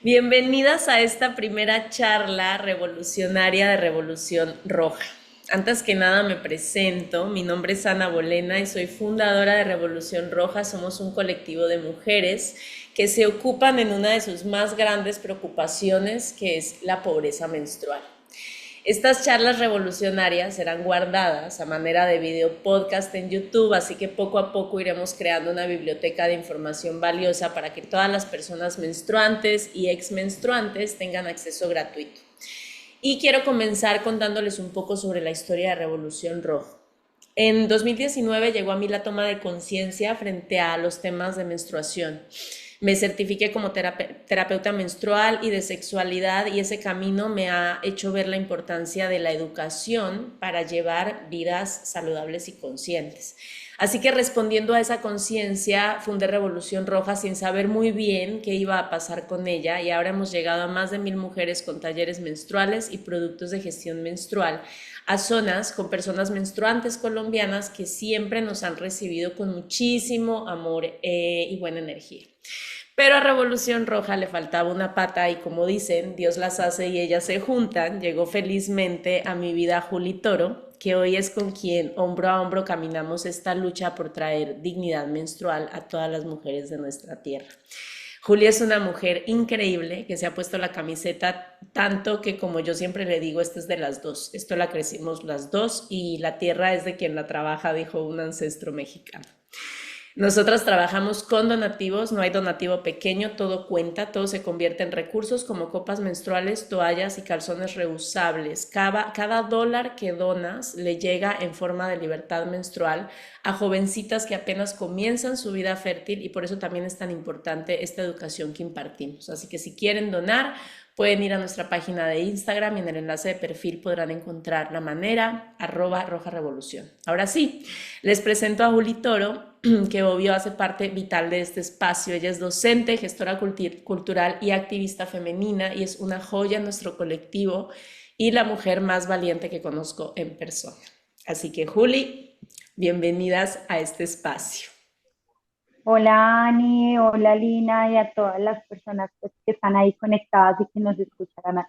Bienvenidas a esta primera charla revolucionaria de Revolución Roja. Antes que nada me presento, mi nombre es Ana Bolena y soy fundadora de Revolución Roja. Somos un colectivo de mujeres que se ocupan en una de sus más grandes preocupaciones, que es la pobreza menstrual. Estas charlas revolucionarias serán guardadas a manera de video podcast en YouTube, así que poco a poco iremos creando una biblioteca de información valiosa para que todas las personas menstruantes y exmenstruantes tengan acceso gratuito. Y quiero comenzar contándoles un poco sobre la historia de Revolución Roja. En 2019 llegó a mí la toma de conciencia frente a los temas de menstruación. Me certifiqué como terapeuta menstrual y de sexualidad, y ese camino me ha hecho ver la importancia de la educación para llevar vidas saludables y conscientes. Así que respondiendo a esa conciencia, fundé Revolución Roja sin saber muy bien qué iba a pasar con ella, y ahora hemos llegado a más de 1000 mujeres con talleres menstruales y productos de gestión menstrual a zonas con personas menstruantes colombianas que siempre nos han recibido con muchísimo amor y buena energía. Pero a Revolución Roja le faltaba una pata y, como dicen, Dios las hace y ellas se juntan. Llegó felizmente a mi vida Juli Toro, que hoy es con quien hombro a hombro caminamos esta lucha por traer dignidad menstrual a todas las mujeres de nuestra tierra. Julia es una mujer increíble que se ha puesto la camiseta tanto que, como yo siempre le digo, esta es de las dos. Esto la crecimos las dos y la tierra es de quien la trabaja, dijo un ancestro mexicano. Nosotras trabajamos con donativos, no hay donativo pequeño, todo cuenta, todo se convierte en recursos como copas menstruales, toallas y calzones reusables. Cada dólar que donas le llega en forma de libertad menstrual a jovencitas que apenas comienzan su vida fértil, y por eso también es tan importante esta educación que impartimos. Así que si quieren donar, pueden ir a nuestra página de Instagram y en el enlace de perfil podrán encontrar la manera, @rojarevolución. Ahora sí, les presento a Juli Toro, que obvio hace parte vital de este espacio. Ella es docente, gestora cultural y activista femenina, y es una joya en nuestro colectivo y la mujer más valiente que conozco en persona. Así que, Juli, bienvenidas a este espacio. Hola Ani, hola Lina y a todas las personas pues, que están ahí conectadas y que nos escucharán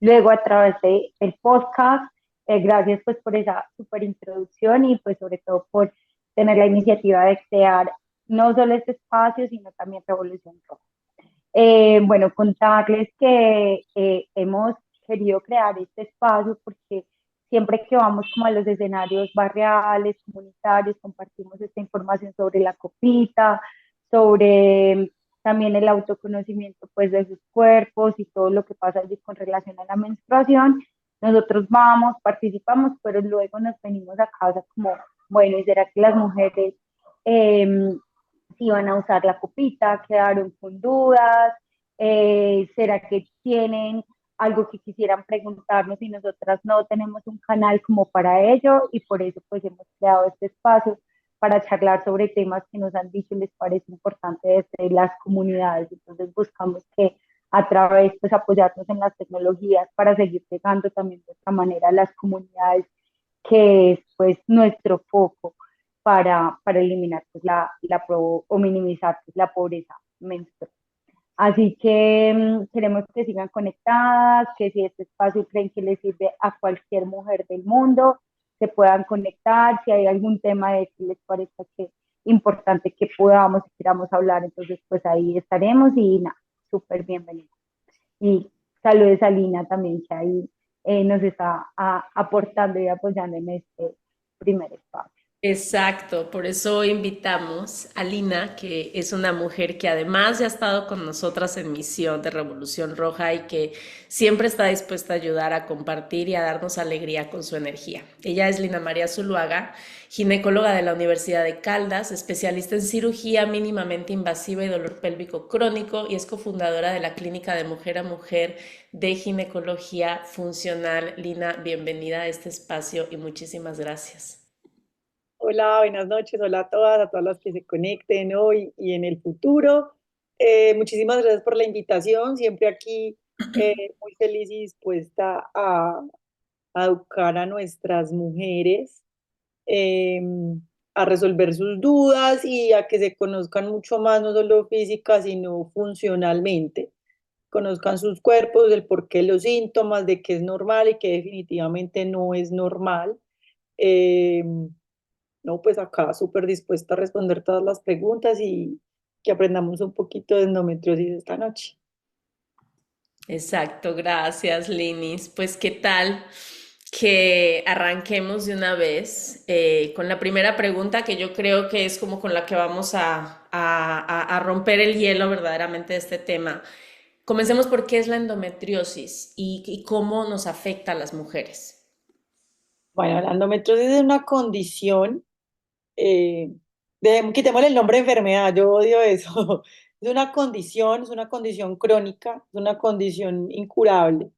luego a través del podcast. Gracias pues por esa super introducción y pues sobre todo por tener la iniciativa de crear no solo este espacio, sino también Revolución Roja. Bueno, contarles que hemos querido crear este espacio porque siempre que vamos como a los escenarios barriales, comunitarios, compartimos esta información sobre la copita, sobre también el autoconocimiento pues de sus cuerpos y todo lo que pasa allí con relación a la menstruación. Nosotros vamos, participamos, pero luego nos venimos a casa como, bueno, ¿y será que las mujeres eh, si van a usar la copita, quedaron con dudas, será que tienen algo que quisieran preguntarnos y nosotras no tenemos un canal como para ello y por eso pues hemos creado este espacio para charlar sobre temas que nos han dicho les parece importante desde las comunidades. Entonces buscamos que a través pues apoyarnos en las tecnologías para seguir llegando también de otra manera a las comunidades, que es pues nuestro foco para eliminar pues, o minimizar pues, la pobreza menstrual. Así que queremos que sigan conectadas, que si este espacio creen que les sirve a cualquier mujer del mundo, se puedan conectar, si hay algún tema de que les parezca que importante que podamos y queramos hablar, entonces pues ahí estaremos y nada, súper bienvenidos. Y saludos a Lina también, que ahí nos está aportando y apoyando en este primer espacio. Exacto, por eso invitamos a Lina, que es una mujer que además ya ha estado con nosotras en misión de Revolución Roja y que siempre está dispuesta a ayudar, a compartir y a darnos alegría con su energía. Ella es Lina María Zuluaga, ginecóloga de la Universidad de Caldas, especialista en cirugía mínimamente invasiva y dolor pélvico crónico, y es cofundadora de la Clínica de Mujer a Mujer de Ginecología Funcional. Lina, bienvenida a este espacio y muchísimas gracias. Hola, buenas noches, hola a todas las que se conecten hoy y en el futuro. Muchísimas gracias por la invitación, siempre aquí muy feliz y dispuesta a educar a nuestras mujeres, eh, a resolver sus dudas y a que se conozcan mucho más, no solo física, sino funcionalmente. conozcan sus cuerpos, el porqué de los síntomas, de qué es normal y qué definitivamente no es normal. Eh, no, pues acá súper dispuesta a responder todas las preguntas y que aprendamos un poquito de endometriosis esta noche. Exacto, gracias, Linis. Pues, ¿qué tal que arranquemos de una vez con la primera pregunta que yo creo que es como con la que vamos a romper el hielo verdaderamente de este tema? Comencemos por qué es la endometriosis y cómo nos afecta a las mujeres. Bueno, la endometriosis es una condición, eh, quitémosle el nombre de enfermedad, yo odio eso. Es una condición crónica, es una condición incurable.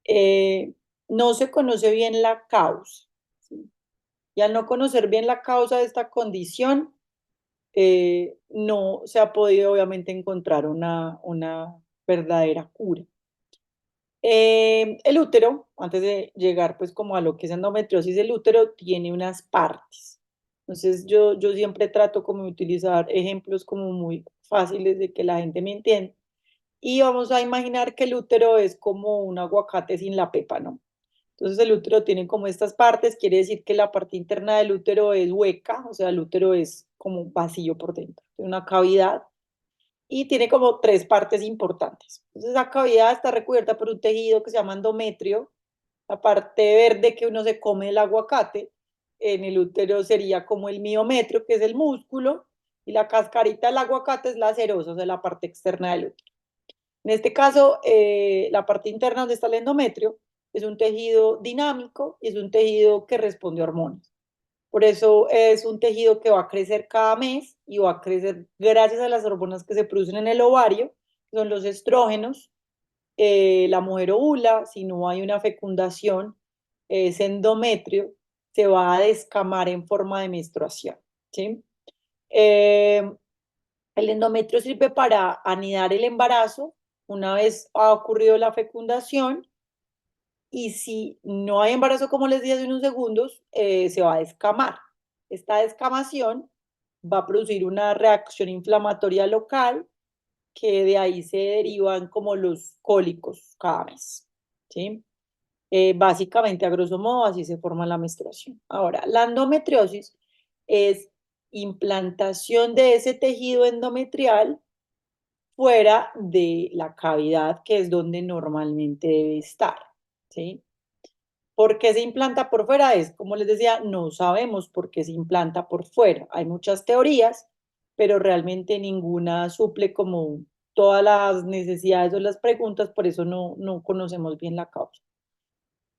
Eh, no se conoce bien la causa, ¿sí? Y al no conocer bien la causa de esta condición, no se ha podido obviamente encontrar una verdadera cura. El útero, antes de llegar pues como a lo que es endometriosis, el útero tiene unas partes. Entonces yo siempre trato como de utilizar ejemplos como muy fáciles de que la gente me entienda. Y vamos a imaginar que el útero es como un aguacate sin la pepa, ¿no? Entonces el útero tiene como estas partes, quiere decir que la parte interna del útero es hueca, o sea, el útero es como un vacío por dentro, tiene una cavidad y tiene como tres partes importantes. Entonces esa cavidad está recubierta por un tejido que se llama endometrio, la parte verde que uno se come el aguacate, en el útero sería como el miometrio, que es el músculo, y la cascarita del aguacate es la serosa, o sea, la parte externa del útero. En este caso, la parte interna donde está el endometrio es un tejido dinámico y es un tejido que responde a hormonas. Por eso es un tejido que va a crecer cada mes y va a crecer gracias a las hormonas que se producen en el ovario, que son los estrógenos. La mujer ovula, si no hay una fecundación, ese endometrio se va a descamar en forma de menstruación, ¿sí? Eh, el endometrio sirve para anidar el embarazo una vez ha ocurrido la fecundación y si no hay embarazo, como les dije hace unos segundos, se va a descamar. Esta descamación va a producir una reacción inflamatoria local que de ahí se derivan como los cólicos cada mes, ¿sí? Básicamente, a grosso modo, así se forma la menstruación. Ahora, la endometriosis es implantación de ese tejido endometrial fuera de la cavidad, que es donde normalmente debe estar, ¿sí? ¿Por qué se implanta por fuera? Es, como les decía, no sabemos por qué se implanta por fuera. Hay muchas teorías, pero realmente ninguna suple como todas las necesidades o las preguntas, por eso no conocemos bien la causa.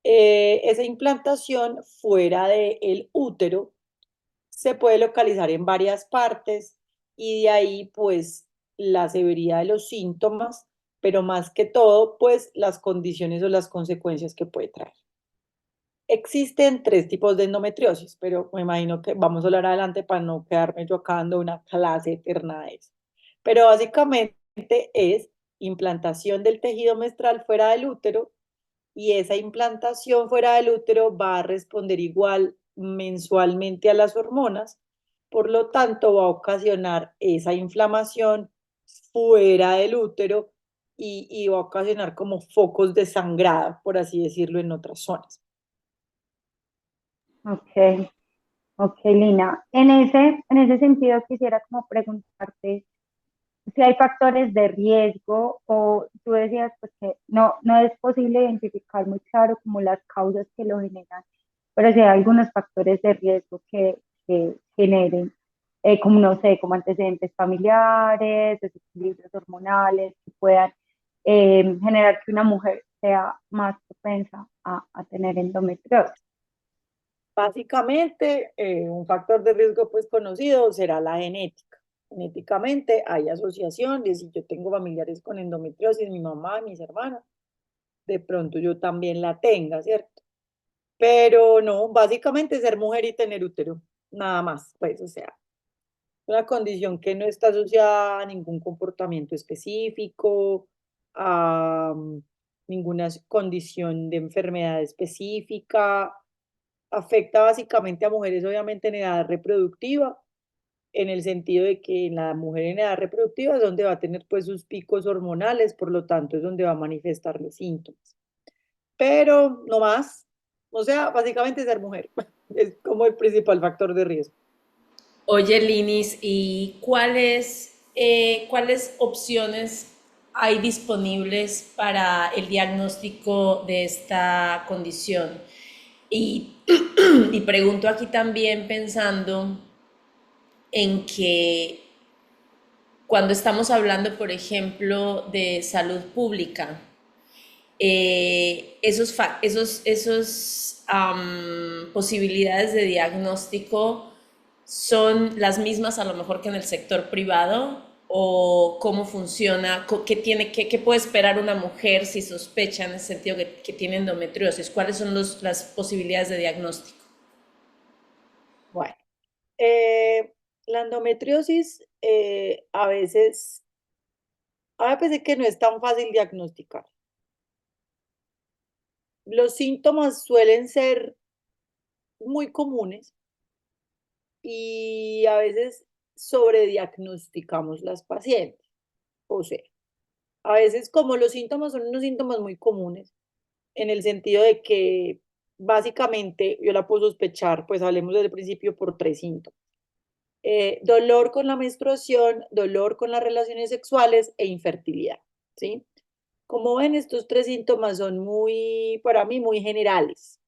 Esa implantación fuera del útero se puede localizar en varias partes y de ahí pues la severidad de los síntomas, pero más que todo pues las condiciones o las consecuencias que puede traer. Existen tres tipos de endometriosis, pero me imagino que vamos a hablar adelante para no quedarme yo acá dando una clase eterna de eso. Pero básicamente es implantación del tejido menstrual fuera del útero y esa implantación fuera del útero va a responder igual mensualmente a las hormonas, por lo tanto va a ocasionar esa inflamación fuera del útero y va a ocasionar como focos de sangrado, por así decirlo, en otras zonas. Ok, ok, Lina. En ese sentido quisiera como preguntarte si hay factores de riesgo o tú decías pues, que no es posible identificar muy claro como las causas que lo generan, pero si hay algunos factores de riesgo que generen, como no sé, como antecedentes familiares, desequilibrios hormonales, que puedan generar que una mujer sea más propensa a tener endometriosis. Básicamente, un factor de riesgo pues conocido será la genética. Genéticamente hay asociaciones, si yo tengo familiares con endometriosis, mi mamá, mis hermanas, de pronto yo también la tenga, ¿cierto? Pero no, básicamente ser mujer y tener útero, nada más, pues, o sea, una condición que no está asociada a ningún comportamiento específico, a ninguna condición de enfermedad específica, afecta básicamente a mujeres obviamente en edad reproductiva en el sentido de que en la mujer en edad reproductiva es donde va a tener pues sus picos hormonales, por lo tanto es donde va a manifestar los síntomas. Pero no más, o sea, básicamente ser mujer es como el principal factor de riesgo. Oye, Linis, ¿y cuáles opciones hay disponibles para el diagnóstico de esta condición? Y, y pregunto aquí también pensando en que cuando estamos hablando, por ejemplo, de salud pública, posibilidades de diagnóstico son las mismas a lo mejor que en el sector privado o cómo funciona, qué puede esperar una mujer si sospecha en ese sentido que tiene endometriosis, cuáles son las posibilidades de diagnóstico. Bueno, la endometriosis a veces que no es tan fácil diagnosticar. Los síntomas suelen ser muy comunes y a veces sobrediagnosticamos las pacientes. O sea, a veces como los síntomas son unos síntomas muy comunes, en el sentido de que básicamente yo la puedo sospechar, pues hablemos desde el principio por tres síntomas. Dolor con la menstruación, dolor con las relaciones sexuales e infertilidad, ¿sí? Como ven, estos tres síntomas son muy, para mí, muy generales,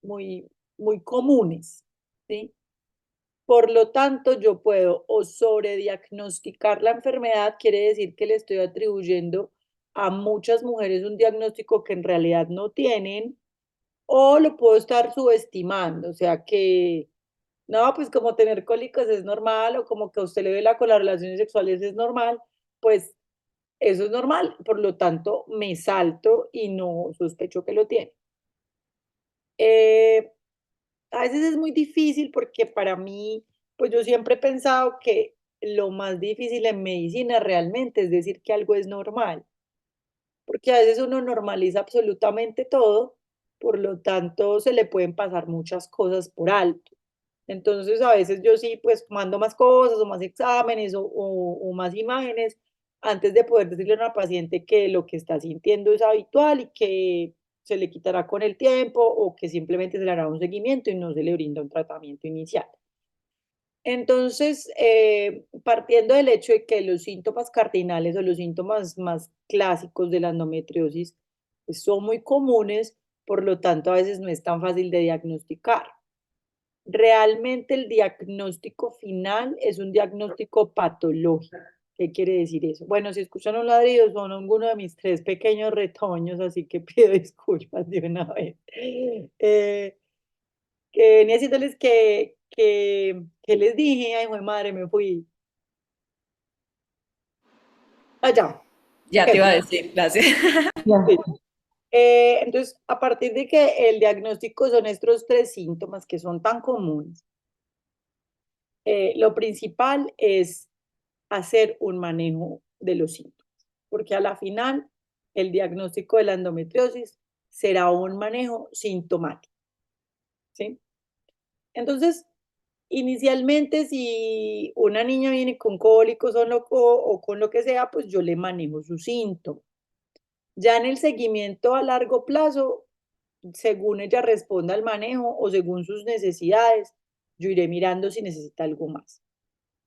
muy, muy comunes, ¿sí? Por lo tanto, yo puedo o sobrediagnosticar la enfermedad, quiere decir que le estoy atribuyendo a muchas mujeres un diagnóstico que en realidad no tienen, o lo puedo estar subestimando, o sea que, no, pues como tener cólicos es normal, o como que a usted le vela con las relaciones sexuales es normal, pues eso es normal, por lo tanto me salto y no sospecho que lo tiene. Eh, a veces es muy difícil porque para mí, pues yo siempre he pensado que lo más difícil en medicina realmente es decir que algo es normal, porque a veces uno normaliza absolutamente todo, por lo tanto se le pueden pasar muchas cosas por alto. Entonces a veces yo sí, pues mando más cosas o más exámenes o más imágenes antes de poder decirle a una paciente que lo que está sintiendo es habitual y que se le quitará con el tiempo o que simplemente se le hará un seguimiento y no se le brinda un tratamiento inicial. Entonces, partiendo del hecho de que los síntomas cardinales o los síntomas más clásicos de la endometriosis pues, son muy comunes, por lo tanto a veces no es tan fácil de diagnosticar. Realmente el diagnóstico final es un diagnóstico patológico. ¿Qué quiere decir eso? Bueno, si escuchan un ladrido, son alguno de mis tres pequeños retoños, así que pido disculpas de una vez. Que venía diciéndoles que les dije, ay, jue madre, me fui allá. Ok, Ya te iba a decir, gracias. Ya. sí. Entonces, a partir de que el diagnóstico son estos tres síntomas que son tan comunes, lo principal es hacer un manejo de los síntomas, porque a la final el diagnóstico de la endometriosis será un manejo sintomático, ¿sí? Entonces, inicialmente si una niña viene con cólicos o con lo que sea, pues yo le manejo su síntoma. Ya en el seguimiento a largo plazo, según ella responda al manejo o según sus necesidades, yo iré mirando si necesita algo más.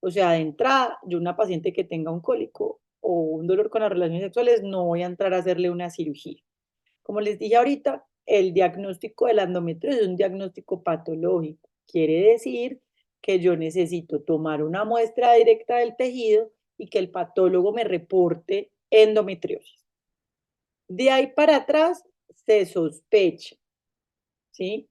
O sea, de entrada, yo una paciente que tenga un cólico o un dolor con las relaciones sexuales, no voy a entrar a hacerle una cirugía. Como les dije ahorita, el diagnóstico de la endometriosis es un diagnóstico patológico. Quiere decir que yo necesito tomar una muestra directa del tejido y que el patólogo me reporte endometriosis. De ahí para atrás se sospecha, ¿sí?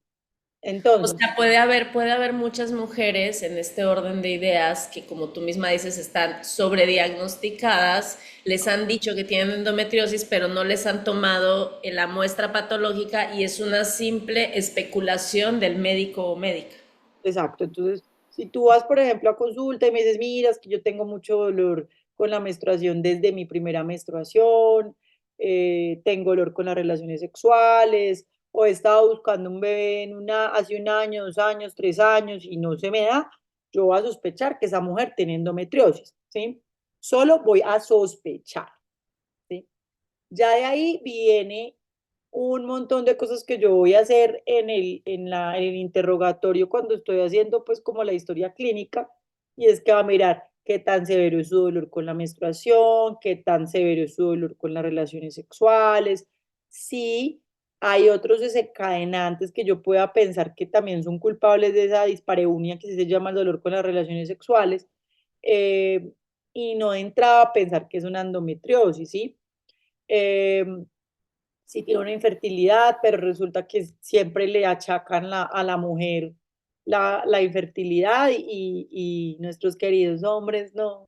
O Entonces, sea, puede haber muchas mujeres en este orden de ideas que, como tú misma dices, están sobrediagnosticadas, les han dicho que tienen endometriosis, pero no les han tomado la muestra patológica y es una simple especulación del médico o médica. exacto. Entonces, si tú vas, por ejemplo, a consulta y me dices, mira, es que yo tengo mucho dolor con la menstruación desde mi primera menstruación, tengo dolor con las relaciones sexuales, o he estado buscando un bebé hace un año, 2 años, 3 años y no se me da, yo voy a sospechar que esa mujer tiene endometriosis, ¿sí? Solo voy a sospechar, ¿sí? Ya de ahí viene un montón de cosas que yo voy a hacer en el interrogatorio cuando estoy haciendo pues como la historia clínica, y es que va a mirar qué tan severo es su dolor con la menstruación, qué tan severo es su dolor con las relaciones sexuales, si hay otros desencadenantes que yo pueda pensar que también son culpables de esa dispareunia que se llama el dolor con las relaciones sexuales, eh, y no de entrada a pensar que es una endometriosis, ¿sí? Eh, si tiene una infertilidad, pero resulta que siempre le achacan a la mujer la infertilidad, y nuestros queridos hombres no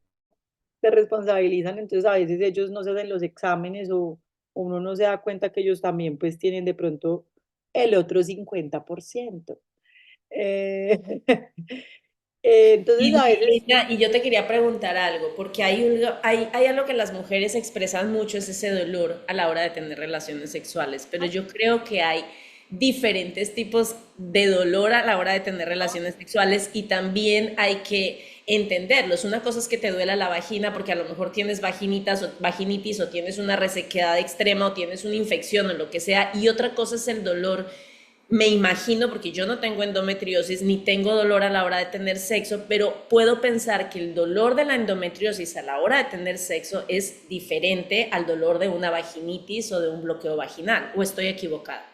se responsabilizan, entonces a veces ellos no se hacen los exámenes, o uno no se da cuenta que ellos también pues tienen de pronto el otro 50%. Eh, entonces a veces Lina, y yo te quería preguntar algo, porque hay algo que las mujeres expresan mucho, es ese dolor a la hora de tener relaciones sexuales, pero yo creo que hay diferentes tipos de dolor a la hora de tener relaciones sexuales y también hay que entenderlos. Una cosa es que te duela la vagina porque a lo mejor tienes vaginitis o tienes una resequedad extrema o tienes una infección o lo que sea, y otra cosa es el dolor, me imagino, porque yo no tengo endometriosis ni tengo dolor a la hora de tener sexo, pero puedo pensar que el dolor de la endometriosis a la hora de tener sexo es diferente al dolor de una vaginitis o de un bloqueo vaginal, o estoy equivocada.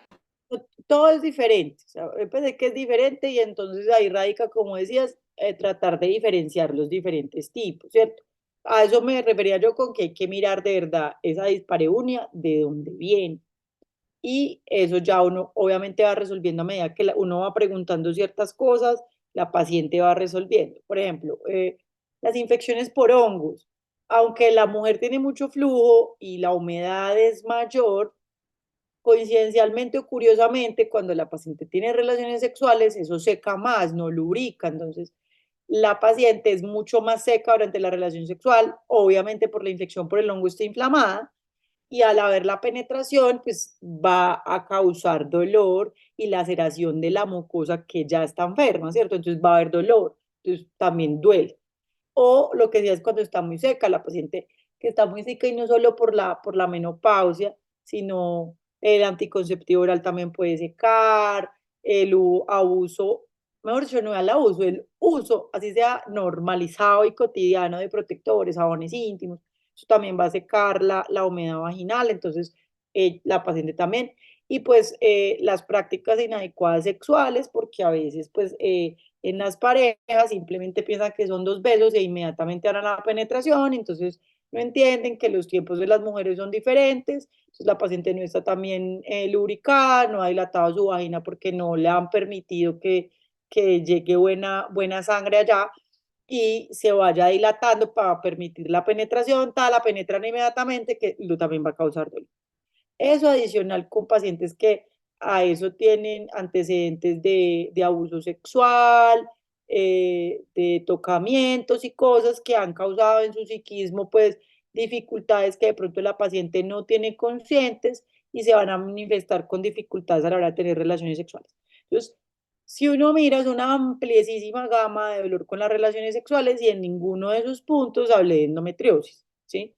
todo es diferente, o sea, yo pensé que es diferente, y entonces ahí radica, como decías, tratar de diferenciar los diferentes tipos, ¿cierto? A eso me refería yo con que hay que mirar de verdad esa dispareunia, de dónde viene. Y eso ya uno obviamente va resolviendo a medida que uno va preguntando ciertas cosas, la paciente va resolviendo. Por ejemplo, las infecciones por hongos. Aunque la mujer tiene mucho flujo y la humedad es mayor, coincidencialmente o curiosamente, cuando la paciente tiene relaciones sexuales, eso seca más, no lubrica. Entonces, la paciente es mucho más seca durante la relación sexual, obviamente por la infección por el hongo está inflamada, y al haber la penetración, pues va a causar dolor y laceración de la mucosa que ya está enferma, ¿cierto? Entonces va a haber dolor, entonces también duele. O lo que decía es cuando está muy seca, la paciente que está muy seca, y no solo por la menopausia, sino el anticonceptivo oral también puede secar, el abuso, mejor dicho, no el abuso, el uso, así sea normalizado y cotidiano de protectores, jabones íntimos, eso también va a secar la humedad vaginal, entonces la paciente también. Y pues las prácticas inadecuadas sexuales, porque a veces pues en las parejas simplemente piensan que son dos besos e inmediatamente harán la penetración, entonces no entienden que los tiempos de las mujeres son diferentes, entonces la paciente no está también lubricada, no ha dilatado su vagina porque no le han permitido que llegue buena sangre allá y se vaya dilatando para permitir la penetración, tal, la penetran inmediatamente, que lo también va a causar dolor. Eso adicional con pacientes que a eso tienen antecedentes de abuso sexual, de tocamientos y cosas que han causado en su psiquismo, pues dificultades que de pronto la paciente no tiene conscientes y se van a manifestar con dificultades a la hora de tener relaciones sexuales. Entonces, si uno mira, es una ampliísima gama de dolor con las relaciones sexuales, y en ninguno de esos puntos hablé de endometriosis, ¿sí?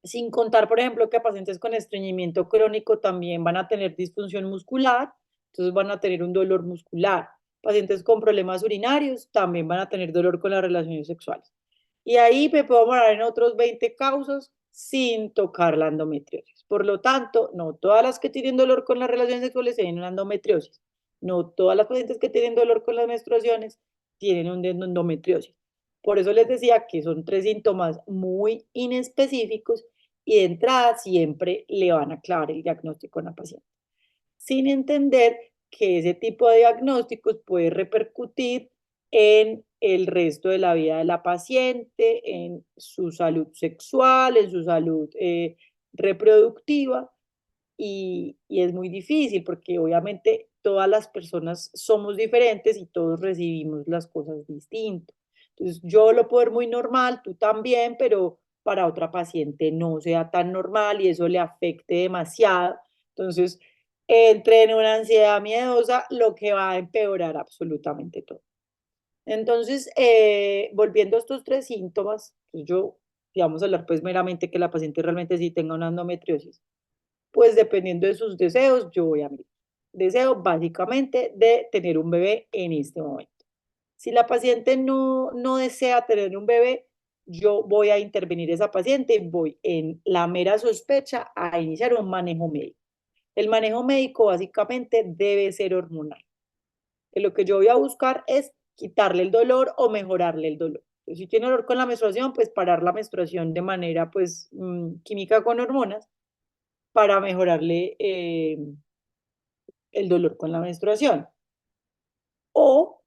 Sin contar, por ejemplo, que pacientes con estreñimiento crónico también van a tener disfunción muscular, entonces van a tener un dolor muscular. Pacientes con problemas urinarios también van a tener dolor con las relaciones sexuales. Y ahí me puedo morar en otros 20 causas sin tocar la endometriosis. Por lo tanto, no todas las que tienen dolor con las relaciones sexuales tienen una endometriosis. No todas las pacientes que tienen dolor con las menstruaciones tienen una endometriosis. Por eso les decía que son tres síntomas muy inespecíficos, y de entrada siempre le van a clavar el diagnóstico a la paciente, sin entender que ese tipo de diagnósticos puede repercutir en el resto de la vida de la paciente, en su salud sexual, en su salud reproductiva, y es muy difícil porque obviamente todas las personas somos diferentes y todos recibimos las cosas distintas. Entonces yo lo puedo ver muy normal, tú también, pero para otra paciente no sea tan normal y eso le afecte demasiado. Entonces, entre en una ansiedad miedosa, lo que va a empeorar absolutamente todo. Entonces, volviendo a estos tres síntomas, pues si vamos a hablar pues meramente que la paciente realmente sí tenga una endometriosis, pues dependiendo de sus deseos, yo voy a mirar. Deseo básicamente de tener un bebé en este momento. Si la paciente no desea tener un bebé, yo voy a intervenir esa paciente y voy en la mera sospecha a iniciar un manejo médico. El manejo médico básicamente debe ser hormonal. Que lo que yo voy a buscar es quitarle el dolor o mejorarle el dolor. Entonces, si tiene dolor con la menstruación, pues parar la menstruación de manera pues química con hormonas para mejorarle el dolor con la menstruación. O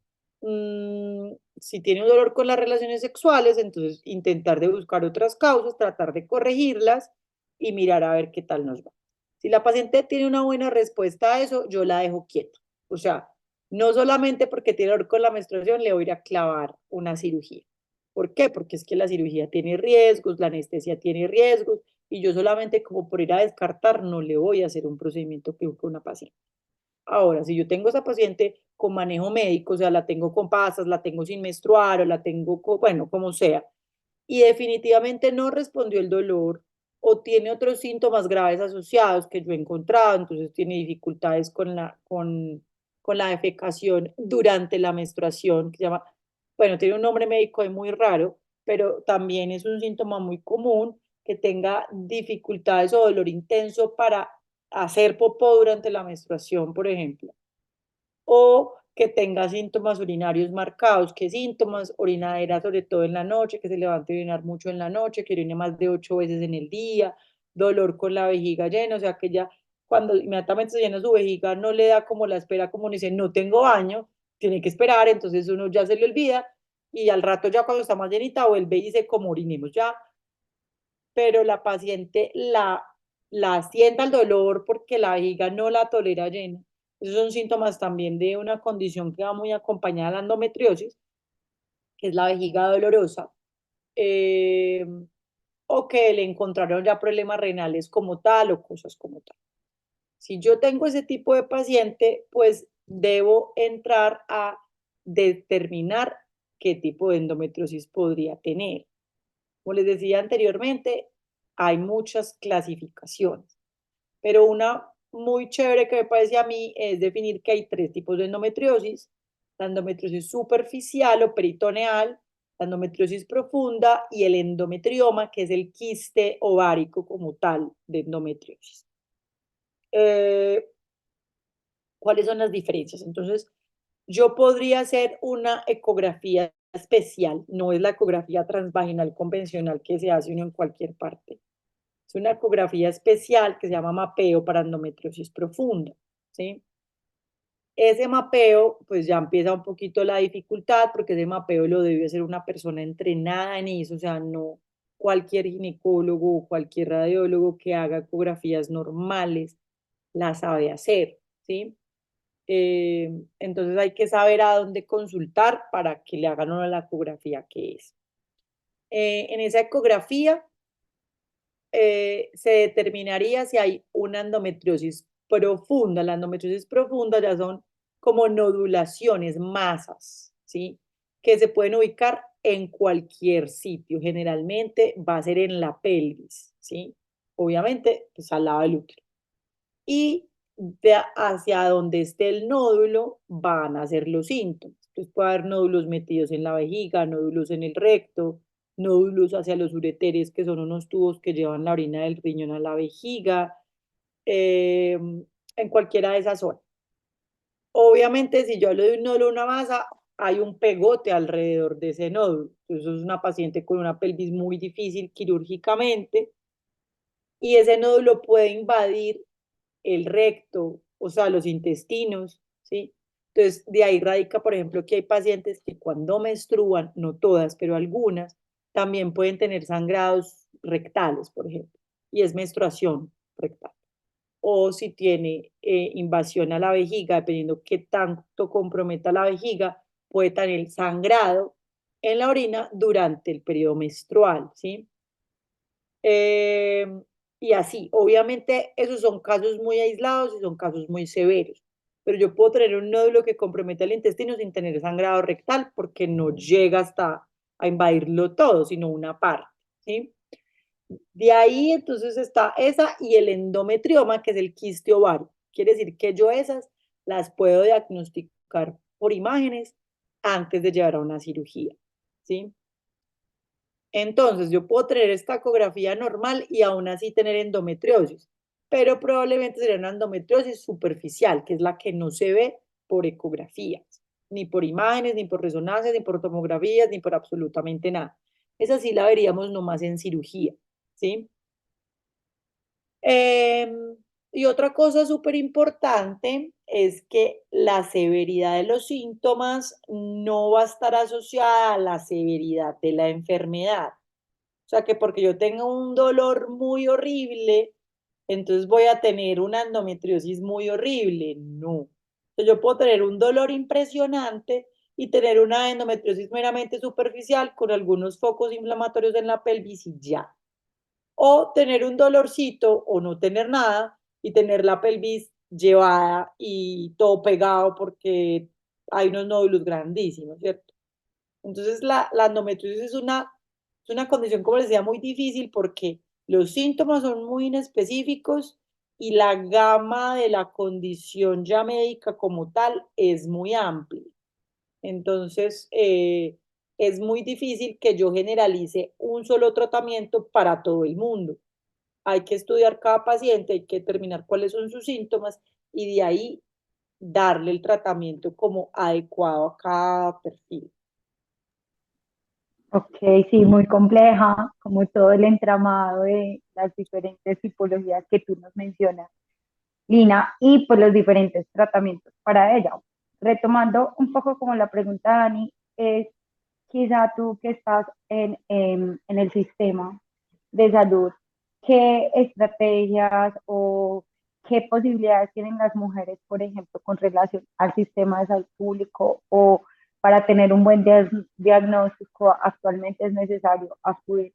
si tiene un dolor con las relaciones sexuales, entonces intentar de buscar otras causas, tratar de corregirlas y mirar a ver qué tal nos va. Si la paciente tiene una buena respuesta a eso, yo la dejo quieta. O sea, no solamente porque tiene dolor con la menstruación le voy a ir a clavar una cirugía. ¿Por qué? Porque es que la cirugía tiene riesgos, la anestesia tiene riesgos y yo solamente como por ir a descartar no le voy a hacer un procedimiento que busca una paciente. Ahora, si yo tengo esa paciente con manejo médico, o sea, la tengo con pasas, la tengo sin menstruar o la tengo, bueno, como sea, y definitivamente no respondió el dolor o tiene otros síntomas graves asociados que yo he encontrado, entonces tiene dificultades con la defecación durante la menstruación, que se llama, bueno, tiene un nombre médico muy raro, pero también es un síntoma muy común que tenga dificultades o dolor intenso para hacer popó durante la menstruación, por ejemplo, o que tenga síntomas urinarios marcados. ¿Qué síntomas? Orinadera, sobre todo en la noche, que se levante a orinar mucho en la noche, que orine más de 8 veces en el día, dolor con la vejiga llena, o sea que ya cuando inmediatamente se llena su vejiga no le da como la espera, como dice, no tengo baño, tiene que esperar, entonces uno ya se le olvida y al rato ya cuando está más llenita vuelve y dice como orinemos ya, pero la paciente la sienta el dolor porque la vejiga no la tolera llena. Esos son síntomas también de una condición que va muy acompañada de la endometriosis, que es la vejiga dolorosa, eh, o que le encontraron ya problemas renales como tal o cosas como tal. Si yo tengo ese tipo de paciente, pues debo entrar a determinar qué tipo de endometriosis podría tener. Como les decía anteriormente, hay muchas clasificaciones, pero una muy chévere que me parece a mí es definir que hay tres tipos de endometriosis: la endometriosis superficial o peritoneal, la endometriosis profunda y el endometrioma, que es el quiste ovárico como tal de endometriosis. Eh, ¿Cuáles son las diferencias? Entonces, yo podría hacer una ecografía especial, no es la ecografía transvaginal convencional que se hace uno en cualquier parte. Es una ecografía especial que se llama mapeo para endometriosis profunda, ¿sí? Ese mapeo, pues ya empieza un poquito la dificultad, porque ese mapeo lo debe hacer una persona entrenada en eso, o sea, no cualquier ginecólogo o cualquier radiólogo que haga ecografías normales la sabe hacer, ¿sí? Entonces hay que saber a dónde consultar para que le hagan una la ecografía que es. En esa ecografía se determinaría si hay una endometriosis profunda. La endometriosis profunda ya son como nodulaciones, masas, ¿sí? Que se pueden ubicar en cualquier sitio. Generalmente va a ser en la pelvis, ¿sí? Obviamente, pues al lado del útero. Y hacia donde esté el nódulo van a ser los síntomas. Entonces puede haber nódulos metidos en la vejiga, nódulos en el recto, nódulos hacia los ureteres, que son unos tubos que llevan la orina del riñón a la vejiga, en cualquiera de esas zonas. Obviamente, si yo hablo de un nódulo, una masa, hay un pegote alrededor de ese nódulo. Entonces, es una paciente con una pelvis muy difícil quirúrgicamente y ese nódulo puede invadir el recto, o sea, los intestinos, ¿sí? Entonces, de ahí radica, por ejemplo, que hay pacientes que cuando menstruan, no todas, pero algunas, también pueden tener sangrados rectales, por ejemplo, y es menstruación rectal. O si tiene invasión a la vejiga, dependiendo qué tanto comprometa la vejiga, puede tener sangrado en la orina durante el periodo menstrual, ¿sí? Y así, obviamente, esos son casos muy aislados y son casos muy severos. pero yo puedo tener un nódulo que compromete el intestino sin tener sangrado rectal porque no llega hasta a invadirlo todo, sino una parte, ¿sí? De ahí entonces está esa y el endometrioma, que es el quiste ovario. Quiere decir que yo esas las puedo diagnosticar por imágenes antes de llevar a una cirugía, ¿sí? Entonces, yo puedo tener esta ecografía normal y aún así tener endometriosis, pero probablemente sería una endometriosis superficial, que es la que no se ve por ecografías, ni por imágenes, ni por resonancias, ni por tomografías, ni por absolutamente nada. Esa sí la veríamos nomás en cirugía, ¿sí? Y otra cosa súper importante es que la severidad de los síntomas no va a estar asociada a la severidad de la enfermedad. O sea, que porque yo tenga un dolor muy horrible, entonces voy a tener una endometriosis muy horrible. No. Entonces, yo puedo tener un dolor impresionante y tener una endometriosis meramente superficial con algunos focos inflamatorios en la pelvis y ya. O tener un dolorcito o no tener nada y tener la pelvis llevada y todo pegado porque hay unos nódulos grandísimos, ¿cierto? Entonces, la endometriosis es una condición, como les decía, muy difícil porque los síntomas son muy inespecíficos y la gama de la condición ya médica como tal es muy amplia. Entonces, es muy difícil que yo generalice un solo tratamiento para todo el mundo. Hay que estudiar cada paciente, hay que determinar cuáles son sus síntomas y de ahí darle el tratamiento como adecuado a cada perfil. Ok, sí, muy compleja, como todo el entramado de las diferentes tipologías que tú nos mencionas, Lina, y pues los diferentes tratamientos para ella. Retomando un poco como la pregunta de Dani, es quizá tú que estás en el sistema de salud, ¿qué estrategias o qué posibilidades tienen las mujeres, por ejemplo, con relación al sistema de salud público o para tener un buen diagnóstico? Actualmente es necesario acudir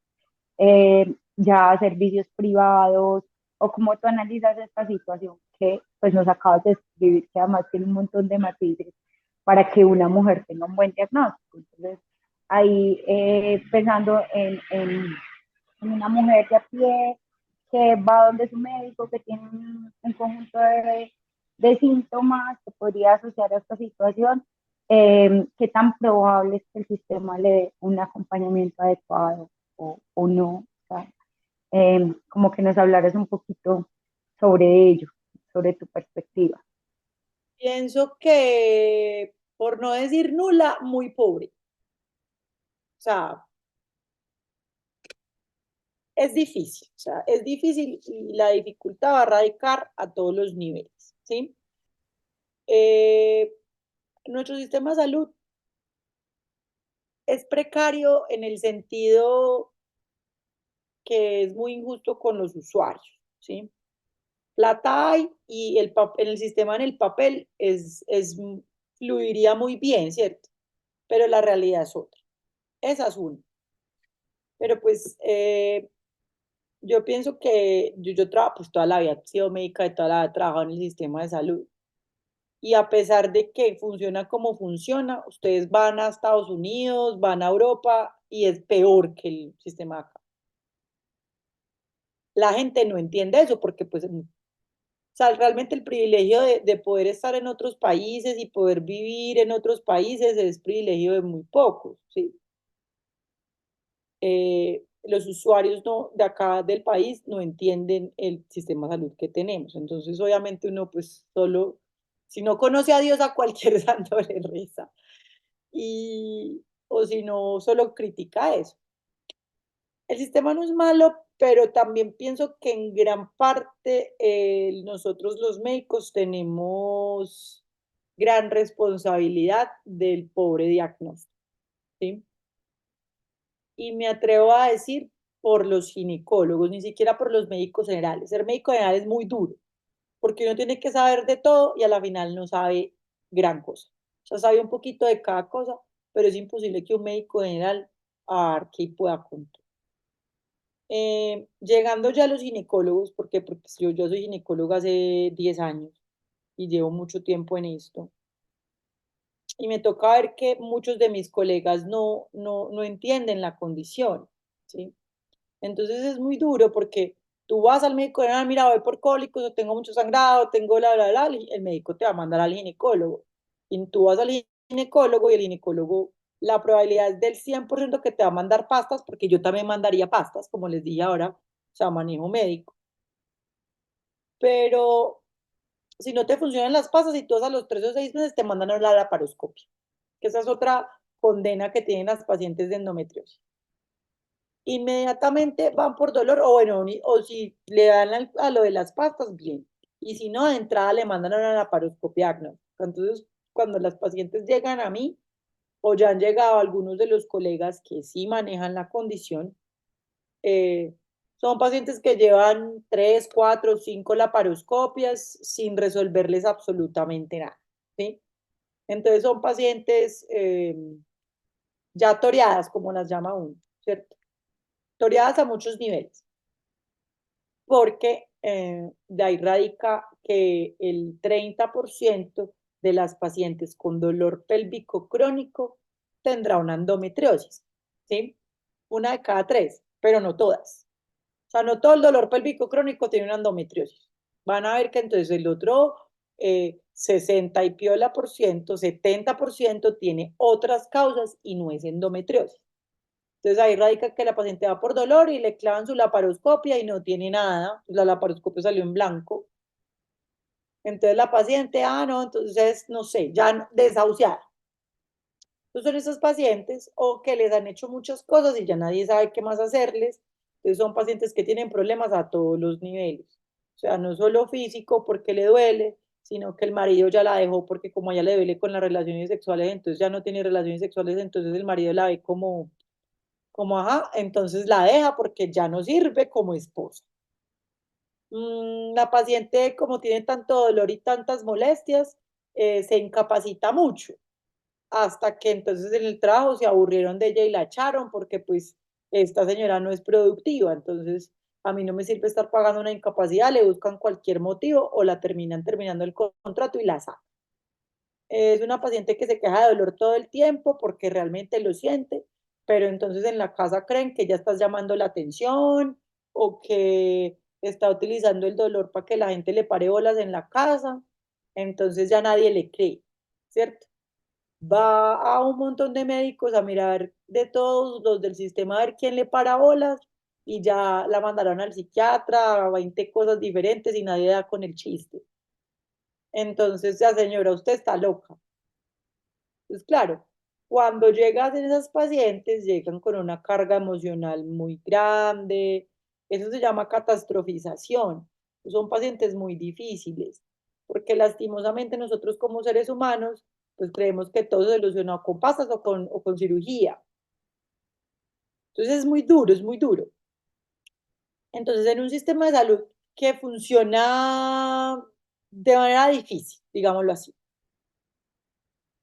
ya a servicios privados, o cómo tú analizas esta situación que pues nos acabas de escribir, que además tiene un montón de matices para que una mujer tenga un buen diagnóstico. Entonces, ahí pensando en una mujer de a pie que va donde su médico, que tiene un conjunto de síntomas que podría asociar a esta situación, qué tan probable es que el sistema le dé un acompañamiento adecuado o no. O sea, como que nos hablaras un poquito sobre ello, sobre tu perspectiva. Pienso que, por no decir nula, muy pobre. O sea, es difícil. O sea, es difícil y la dificultad va a radicar a todos los niveles, ¿sí? Eh, Nuestro sistema de salud es precario en el sentido que es muy injusto con los usuarios, ¿sí? Plata hay y en el sistema en el papel fluiría muy bien, ¿cierto? Pero la realidad es otra. Esa es una. Pero pues yo pienso que yo trabajo, pues toda la vida he sido médica y toda la vida he trabajado en el sistema de salud. Y a pesar de que funciona como funciona, ustedes van a Estados Unidos, van a Europa y es peor que el sistema acá. La gente no entiende eso porque pues, o sea, realmente el privilegio de poder estar en otros países y poder vivir en otros países es privilegio de muy pocos, ¿sí? Los usuarios de acá del país no entienden el sistema de salud que tenemos. Entonces, obviamente uno pues solo, si no conoce a Dios, a cualquier santo le reza. O si no, solo critica eso. El sistema no es malo, pero también pienso que en gran parte nosotros los médicos tenemos gran responsabilidad del pobre diagnóstico, ¿sí? Y me atrevo a decir por los ginecólogos, ni siquiera por los médicos generales. Ser médico general es muy duro, porque uno tiene que saber de todo y a la final no sabe gran cosa. O sea, sabe un poquito de cada cosa, pero es imposible que un médico general abarque y pueda contar. Llegando ya a los ginecólogos, porque yo soy ginecóloga hace 10 años, y llevo mucho tiempo en esto. Y me toca ver que muchos de mis colegas no entienden la condición, ¿sí? Entonces es muy duro porque tú vas al médico y mira, voy por cólicos, o tengo mucho sangrado, tengo el médico te va a mandar al ginecólogo. Y tú vas al ginecólogo y el ginecólogo, la probabilidad es del 100% que te va a mandar pastas, porque yo también mandaría pastas, como les dije ahora, o sea, manejo médico. Pero si no te funcionan las pastas y todos a los 3 o 6 meses te mandan a la laparoscopia, que esa es otra condena que tienen las pacientes de endometriosis. Inmediatamente van por dolor, o bueno, o si le dan a lo de las pastas, bien. Y si no, de entrada le mandan a una laparoscopia diagnóstica. Entonces, cuando las pacientes llegan a mí, o ya han llegado algunos de los colegas que sí manejan la condición, eh, son pacientes que llevan 3, 4, 5 laparoscopias sin resolverles absolutamente nada, ¿sí? Entonces son pacientes ya toreadas, como las llama uno, ¿cierto? Toreadas a muchos niveles, porque de ahí radica que el 30% de las pacientes con dolor pélvico crónico tendrá una endometriosis, ¿sí? Una de cada 3, pero no todas. O sea, no todo el dolor pélvico crónico tiene una endometriosis. Van a ver que entonces el otro 60 y piola por ciento, 70% tiene otras causas y no es endometriosis. Entonces ahí radica que la paciente va por dolor y le clavan su laparoscopia y no tiene nada. Pues la laparoscopia salió en blanco. Entonces la paciente, no, entonces no sé, ya desahuciada. Entonces son esos pacientes o que les han hecho muchas cosas y ya nadie sabe qué más hacerles. Entonces son pacientes que tienen problemas a todos los niveles. O sea, no solo físico porque le duele, sino que el marido ya la dejó porque como a ella le duele con las relaciones sexuales, entonces ya no tiene relaciones sexuales, entonces el marido la ve como, ajá, entonces la deja porque ya no sirve como esposa. La paciente, como tiene tanto dolor y tantas molestias, se incapacita mucho, hasta que entonces en el trabajo se aburrieron de ella y la echaron porque pues esta señora no es productiva, entonces a mí no me sirve estar pagando una incapacidad, le buscan cualquier motivo o la terminan terminando el contrato y la sacan. Es una paciente que se queja de dolor todo el tiempo porque realmente lo siente, pero entonces en la casa creen que ya estás llamando la atención o que está utilizando el dolor para que la gente le pare bolas en la casa, entonces ya nadie le cree, ¿cierto? Va a un montón de médicos a mirar de todos los del sistema a ver quién le para bolas y ya la mandaron al psiquiatra, a 20 cosas diferentes y nadie da con el chiste. Entonces, ya señora, usted está loca. Pues claro, cuando llegas en esas pacientes, llegan con una carga emocional muy grande, eso se llama catastrofización. Son pacientes muy difíciles, porque lastimosamente nosotros como seres humanos, pues creemos que todo se soluciona con pastas o con cirugía. Entonces es muy duro, es muy duro. Entonces en un sistema de salud que funciona de manera difícil, digámoslo así,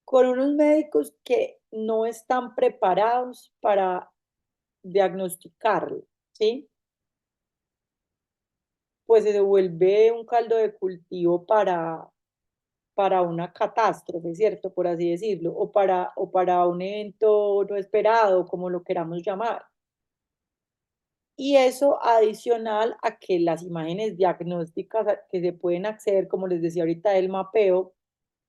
con unos médicos que no están preparados para diagnosticarlo, ¿sí? Pues se vuelve un caldo de cultivo para una catástrofe, ¿cierto? Por así decirlo, o para un evento no esperado, como lo queramos llamar. Y eso adicional a que las imágenes diagnósticas que se pueden acceder, como les decía ahorita, el mapeo,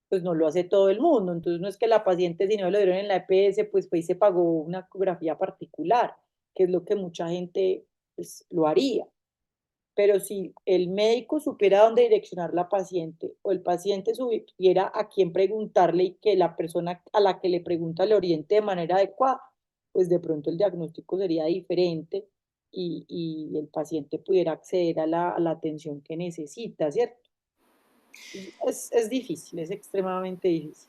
pues no lo hace todo el mundo. Entonces no es que la paciente, si no lo dieron en la EPS, pues fue y se pagó una ecografía particular, que es lo que mucha gente pues, lo haría. Pero si el médico supiera dónde direccionar la paciente o el paciente supiera a quién preguntarle y que la persona a la que le pregunta le oriente de manera adecuada, pues de pronto el diagnóstico sería diferente y el paciente pudiera acceder a la atención que necesita, ¿cierto? Es difícil, es extremadamente difícil.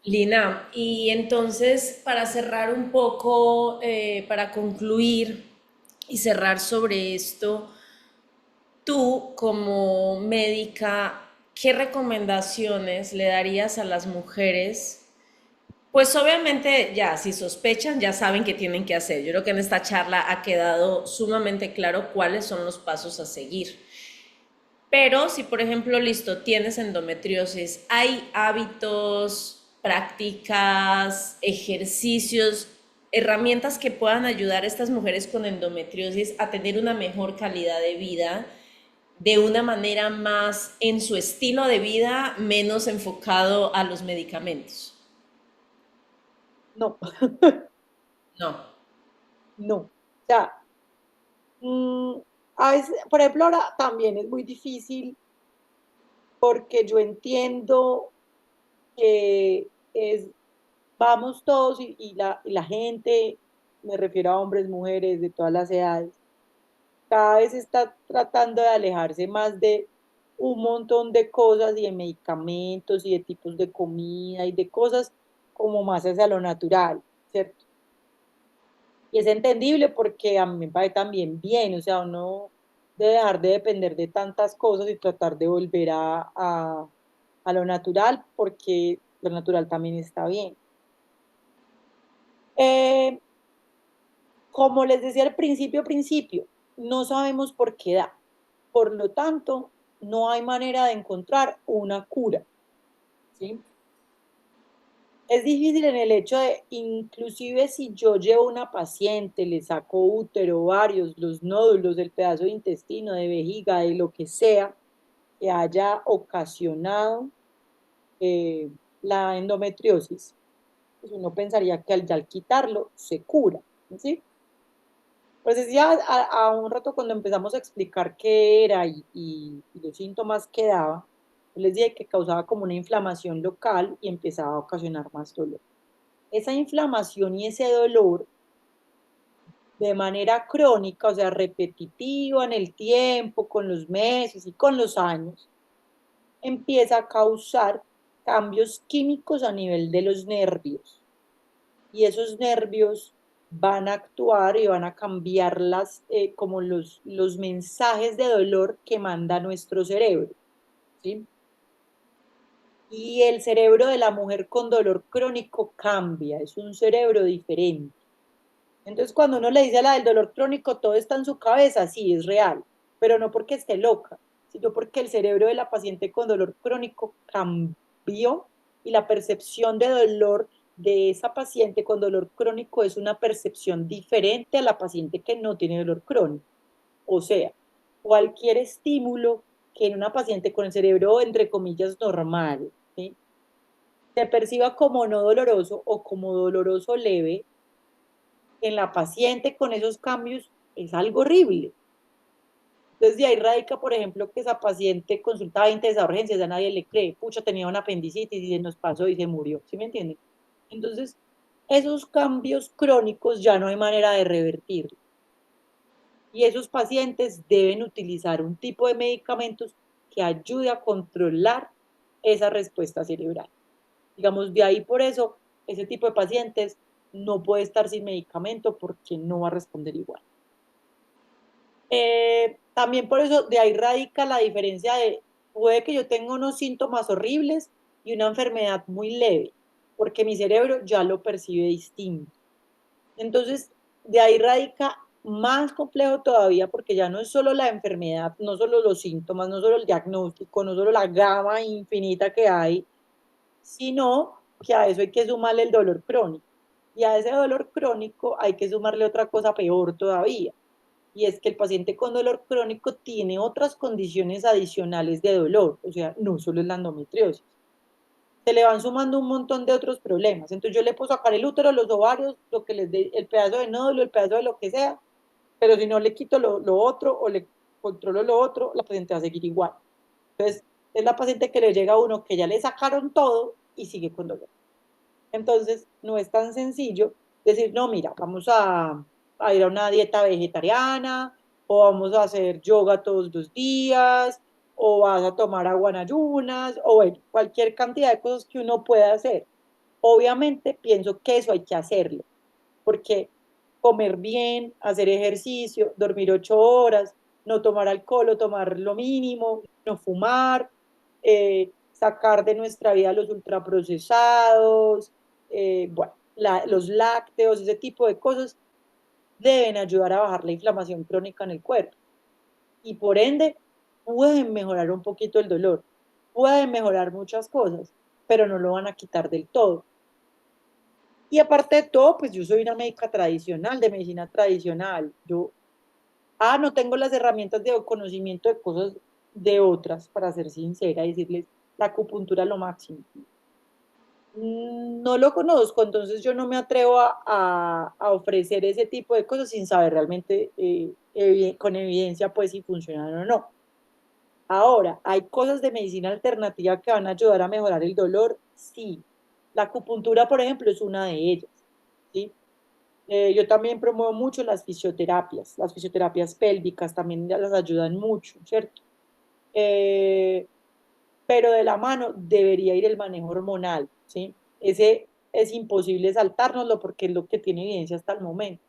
Lina, y entonces para cerrar un poco, para concluir y cerrar sobre esto, tú como médica, ¿qué recomendaciones le darías a las mujeres? Pues obviamente ya, si sospechan, ya saben qué tienen que hacer. Yo creo que en esta charla ha quedado sumamente claro cuáles son los pasos a seguir. Pero si, por ejemplo, listo, tienes endometriosis, ¿hay hábitos, prácticas, ejercicios, herramientas que puedan ayudar a estas mujeres con endometriosis a tener una mejor calidad de vida de una manera más en su estilo de vida, menos enfocado a los medicamentos? No, No. no. O sea, mm, a veces, por ejemplo, ahora también es muy difícil porque yo entiendo que vamos todos y la gente, me refiero a hombres, mujeres de todas las edades, cada vez está tratando de alejarse más de un montón de cosas y de medicamentos y de tipos de comida y de cosas como más hacia lo natural, ¿cierto? Y es entendible porque a mí me parece también bien, o sea, uno debe dejar de depender de tantas cosas y tratar de volver a lo natural porque lo natural también está bien. Eh, Como les decía al principio, no sabemos por qué da. Por lo tanto, no hay manera de encontrar una cura, ¿sí? Es difícil en el hecho de, inclusive si yo llevo una paciente, le saco útero, ovarios, los nódulos, el pedazo de intestino, de vejiga, de lo que sea, que haya ocasionado eh, la endometriosis, pues uno pensaría que al quitarlo se cura, ¿sí? Pues decía a un rato cuando empezamos a explicar qué era y los síntomas que daba, yo les dije que causaba como una inflamación local y empezaba a ocasionar más dolor. Esa inflamación y ese dolor de manera crónica, o sea, repetitiva en el tiempo, con los meses y con los años, empieza a causar cambios químicos a nivel de los nervios. Y esos nervios van a actuar y van a cambiar como los mensajes de dolor que manda nuestro cerebro, ¿sí? Y el cerebro de la mujer con dolor crónico cambia, es un cerebro diferente. Entonces, cuando uno le dice a la del dolor crónico, todo está en su cabeza, sí, es real, pero no porque esté loca, sino porque el cerebro de la paciente con dolor crónico cambió y la percepción de dolor de esa paciente con dolor crónico es una percepción diferente a la paciente que no tiene dolor crónico. O sea, cualquier estímulo que en una paciente con el cerebro, entre comillas, normal, ¿sí?, se perciba como no doloroso o como doloroso leve, en la paciente con esos cambios es algo horrible. Entonces, de ahí radica, por ejemplo, que esa paciente consulta 20 veces a urgencias, a nadie le cree, pucha, tenía una apendicitis y se nos pasó y se murió, ¿sí me entienden? Entonces, esos cambios crónicos ya no hay manera de revertirlos. Y esos pacientes deben utilizar un tipo de medicamentos que ayude a controlar esa respuesta cerebral. Digamos, de ahí por eso, ese tipo de pacientes no puede estar sin medicamento porque no va a responder igual. También por eso de ahí radica la diferencia de, puede que yo tenga unos síntomas horribles y una enfermedad muy leve, porque mi cerebro ya lo percibe distinto. Entonces, de ahí radica más complejo todavía, porque ya no es solo la enfermedad, no solo los síntomas, no solo el diagnóstico, no solo la gama infinita que hay, sino que a eso hay que sumarle el dolor crónico. Y a ese dolor crónico hay que sumarle otra cosa peor todavía, y es que el paciente con dolor crónico tiene otras condiciones adicionales de dolor, o sea, no solo es la endometriosis. Se le van sumando un montón de otros problemas. Entonces yo le puedo sacar el útero, los ovarios, lo que les dé, el pedazo de nódulo, el pedazo de lo que sea, pero si no le quito lo otro o le controlo lo otro, la paciente va a seguir igual. Entonces, es la paciente que le llega a uno que ya le sacaron todo y sigue con dolor. Entonces, no es tan sencillo decir, no, mira, vamos a ir a una dieta vegetariana, o vamos a hacer yoga todos los días, o vas a tomar agua en ayunas, o bueno, cualquier cantidad de cosas que uno pueda hacer. Obviamente, pienso que eso hay que hacerlo, porque comer bien, hacer ejercicio, dormir 8 horas, no tomar alcohol o tomar lo mínimo, no fumar, sacar de nuestra vida los ultraprocesados, bueno, los lácteos, ese tipo de cosas deben ayudar a bajar la inflamación crónica en el cuerpo y por ende pueden mejorar un poquito el dolor, pueden mejorar muchas cosas, pero no lo van a quitar del todo. Y aparte de todo, pues yo soy una médica tradicional, de medicina tradicional. No tengo las herramientas de conocimiento de cosas de otras, para ser sincera, y decirles, la acupuntura es lo máximo. No lo conozco, entonces yo no me atrevo a ofrecer ese tipo de cosas sin saber realmente con evidencia pues si funcionan o no. Ahora, ¿hay cosas de medicina alternativa que van a ayudar a mejorar el dolor? Sí. La acupuntura, por ejemplo, es una de ellas, ¿sí? Yo también promuevo mucho las fisioterapias pélvicas también las ayudan mucho, ¿cierto? Eh, pero de la mano debería ir el manejo hormonal, ¿sí? Ese es imposible saltárnoslo porque es lo que tiene evidencia hasta el momento.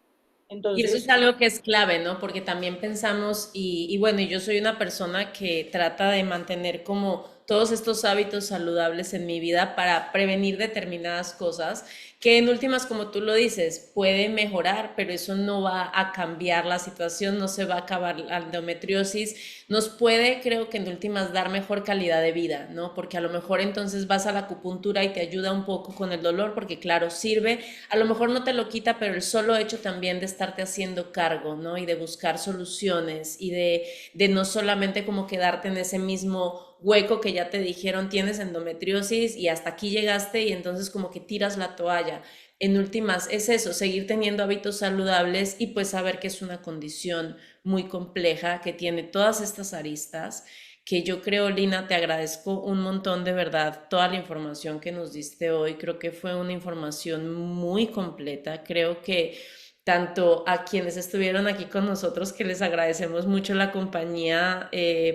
Y eso es Entonces, algo que es clave, ¿no? Porque también pensamos, y bueno, yo soy una persona que trata de mantener como todos estos hábitos saludables en mi vida para prevenir determinadas cosas, que en últimas, como tú lo dices, puede mejorar, pero eso no va a cambiar la situación, no se va a acabar la endometriosis, nos puede, creo que en últimas, dar mejor calidad de vida, ¿no? Porque a lo mejor entonces vas a la acupuntura y te ayuda un poco con el dolor, porque claro, sirve, a lo mejor no te lo quita, pero el solo hecho también de estarte haciendo cargo, ¿no? Y de buscar soluciones y de no solamente como quedarte en ese mismo hueco que ya te dijeron tienes endometriosis y hasta aquí llegaste y entonces como que tiras la toalla. En últimas es eso, seguir teniendo hábitos saludables y pues saber que es una condición muy compleja que tiene todas estas aristas que yo creo, Lina, te agradezco un montón de verdad toda la información que nos diste hoy. Creo que fue una información muy completa. Creo que tanto a quienes estuvieron aquí con nosotros, que les agradecemos mucho la compañía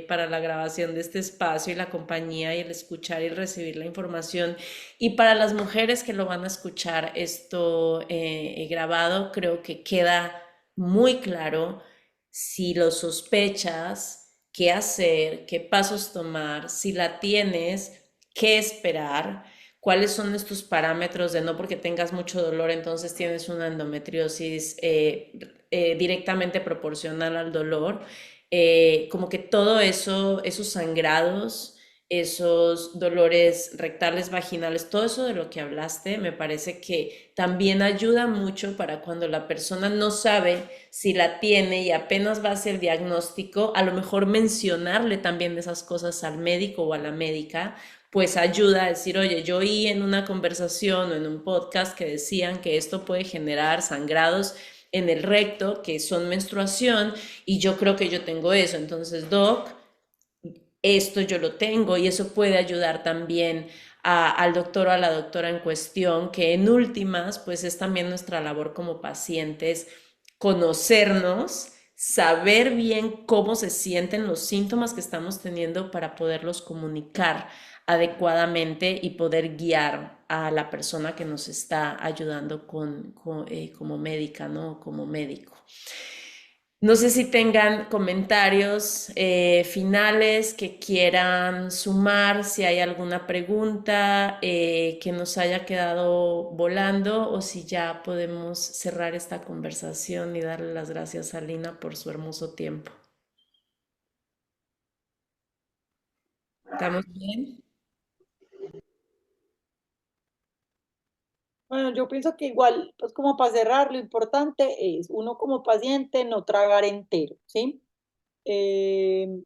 para la grabación de este espacio y la compañía y el escuchar y recibir la información. Y para las mujeres que lo van a escuchar esto grabado, creo que queda muy claro si lo sospechas, qué hacer, qué pasos tomar, si la tienes, qué esperar, cuáles son estos parámetros de no porque tengas mucho dolor, entonces tienes una endometriosis directamente proporcional al dolor. Como que todo eso, esos sangrados, esos dolores rectales, vaginales, todo eso de lo que hablaste, me parece que también ayuda mucho para cuando la persona no sabe si la tiene y apenas va a hacer diagnóstico, a lo mejor mencionarle también de esas cosas al médico o a la médica, pues ayuda a decir, oye, yo oí en una conversación o en un podcast que decían que esto puede generar sangrados en el recto, que son menstruación, y yo creo que yo tengo eso. Entonces, doc, esto yo lo tengo y eso puede ayudar también al doctor o a la doctora en cuestión, que en últimas, pues es también nuestra labor como pacientes, conocernos, saber bien cómo se sienten los síntomas que estamos teniendo para poderlos comunicar adecuadamente y poder guiar a la persona que nos está ayudando como médica, ¿no? Como médico. No sé si tengan comentarios finales que quieran sumar, si hay alguna pregunta que nos haya quedado volando o si ya podemos cerrar esta conversación y darle las gracias a Lina por su hermoso tiempo. ¿Estamos bien? bueno, yo pienso que igual, pues como para cerrar, lo importante es uno como paciente no tragar entero, ¿sí? Eh,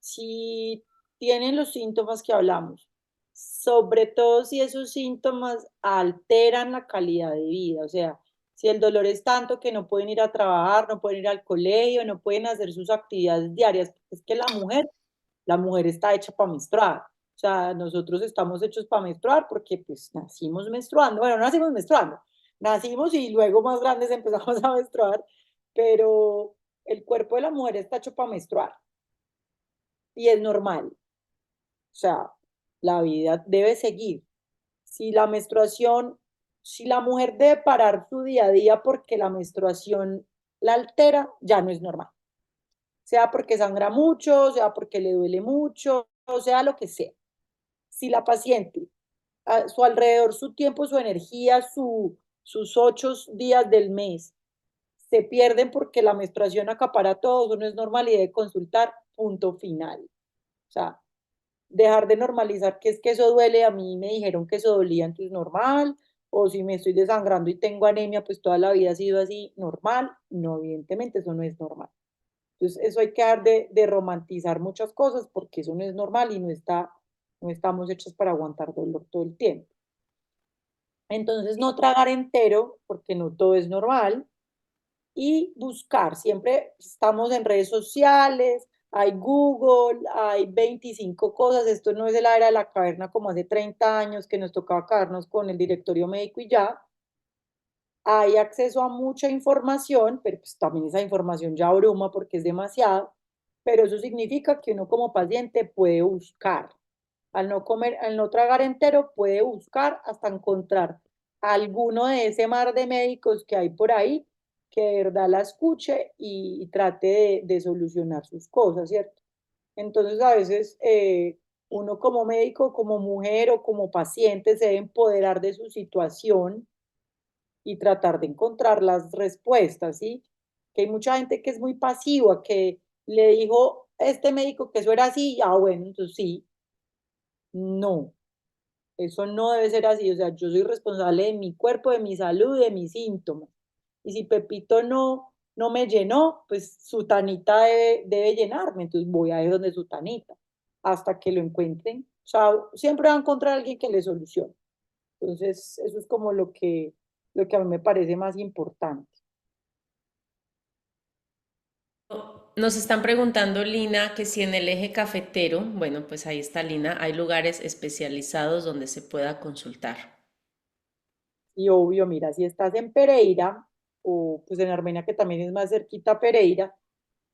si tienen los síntomas que hablamos, sobre todo si esos síntomas alteran la calidad de vida, o sea, si el dolor es tanto que no pueden ir a trabajar, no pueden ir al colegio, no pueden hacer sus actividades diarias, es que la mujer está hecha para menstruar. O sea, nosotros estamos hechos para menstruar porque pues nacimos menstruando. Bueno, no nacimos menstruando, nacimos y luego más grandes empezamos a menstruar, pero el cuerpo de la mujer está hecho para menstruar y es normal. O sea, la vida debe seguir. Si la menstruación, si la mujer debe parar su día a día porque la menstruación la altera, ya no es normal. Sea porque sangra mucho, sea porque le duele mucho, o sea lo que sea. Si la paciente, a su alrededor, su tiempo, su energía, sus 8 días del mes se pierden porque la menstruación acapara todo, eso no es normal y debe consultar, punto final. O sea, dejar de normalizar que es que eso duele, a mí me dijeron que eso dolía, entonces normal, o si me estoy desangrando y tengo anemia, pues toda la vida ha sido así, normal. No, evidentemente eso no es normal. Entonces, eso hay que dejar de romantizar muchas cosas porque eso no es normal y no estamos hechos para aguantar dolor todo el tiempo. Entonces, no tragar entero porque no todo es normal y buscar. Siempre estamos en redes sociales, hay Google, hay 25 cosas. Esto no es la era de la caverna como hace 30 años que nos tocaba quedarnos con el directorio médico y ya. Hay acceso a mucha información, pero pues también esa información ya abruma porque es demasiado, pero eso significa que uno como paciente puede buscar. Al no comer, al no tragar entero, puede buscar hasta encontrar alguno de ese mar de médicos que hay por ahí que de verdad la escuche y trate de solucionar sus cosas, ¿cierto? Entonces a veces uno como médico, como mujer o como paciente se debe empoderar de su situación y tratar de encontrar las respuestas, ¿sí? Que hay mucha gente que es muy pasiva, que le dijo este médico que eso era así, ah, bueno, entonces sí, no, eso no debe ser así, o sea, yo soy responsable de mi cuerpo, de mi salud, de mis síntomas. Y si Pepito no me llenó, pues Sutanita debe llenarme, entonces voy a ir donde Sutanita, hasta que lo encuentren. O sea, siempre va a encontrar a alguien que le solucione. Entonces, eso es como lo que a mí me parece más importante. Nos están preguntando, Lina, que si en el eje cafetero, bueno, pues ahí está Lina, hay lugares especializados donde se pueda consultar. Y obvio, mira, si estás en Pereira, o pues en Armenia, que también es más cerquita a Pereira,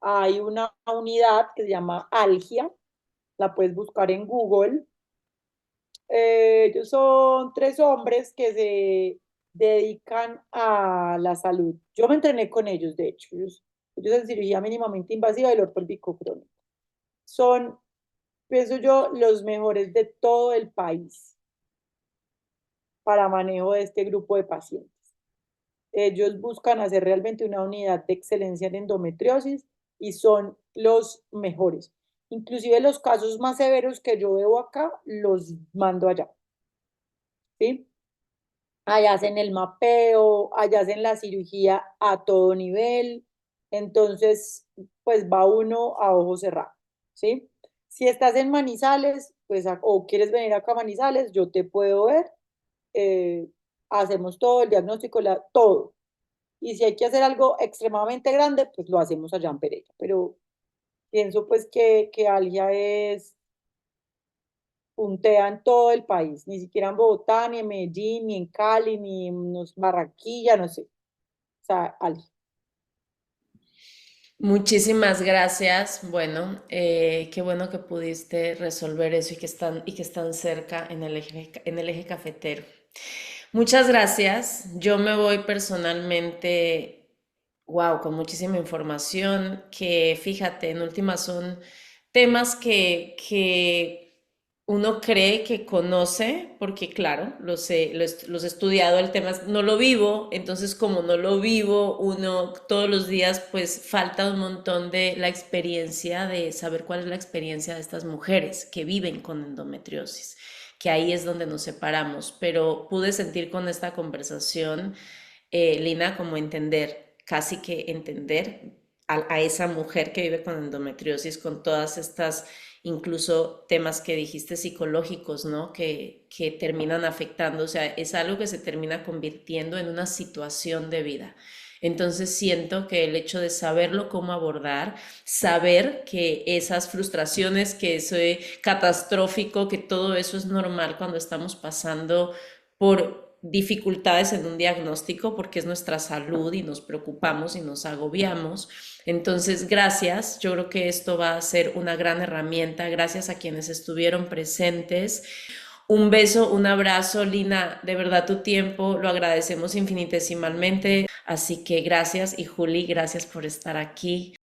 hay una unidad que se llama Algia, la puedes buscar en Google. Ellos son tres hombres que se dedican a la salud. Yo me entrené con ellos, de hecho, ellos en cirugía mínimamente invasiva y dolor pélvico crónico. Son, pienso yo, los mejores de todo el país para manejo de este grupo de pacientes. Ellos buscan hacer realmente una unidad de excelencia en endometriosis y son los mejores. Inclusive los casos más severos que yo veo acá, los mando allá, ¿sí? Allá hacen el mapeo, allá hacen la cirugía a todo nivel, entonces pues va uno a ojo cerrado, ¿sí? Si estás en Manizales, pues o quieres venir acá a Manizales, yo te puedo ver, eh, hacemos todo el diagnóstico, todo. Y si hay que hacer algo extremadamente grande, pues lo hacemos allá en Pereira. Pero pienso pues que Alia es puntea en todo el país, ni siquiera en Bogotá, ni en Medellín, ni en Cali, ni en Barranquilla, no sé. O sea, Alia. Muchísimas gracias. Bueno, qué bueno que pudiste resolver eso y que están cerca en el eje cafetero. Muchas gracias. Yo me voy personalmente, wow, con muchísima información que fíjate, en últimas son temas que uno cree que conoce, porque claro, los he estudiado, el tema no lo vivo, entonces como no lo vivo, uno todos los días pues falta un montón de la experiencia, de saber cuál es la experiencia de estas mujeres que viven con endometriosis, que ahí es donde nos separamos, pero pude sentir con esta conversación, Lina, como entender, casi que entender a esa mujer que vive con endometriosis, con todas estas, incluso temas que dijiste psicológicos, ¿no? Que terminan afectando, o sea, es algo que se termina convirtiendo en una situación de vida. Entonces siento que el hecho de saberlo cómo abordar, saber que esas frustraciones, que eso es catastrófico, que todo eso es normal cuando estamos pasando por dificultades en un diagnóstico porque es nuestra salud y nos preocupamos y nos agobiamos. Entonces, gracias. Yo creo que esto va a ser una gran herramienta. Gracias a quienes estuvieron presentes. Un beso, un abrazo, Lina. De verdad tu tiempo lo agradecemos infinitesimalmente. Así que gracias y Juli, gracias por estar aquí.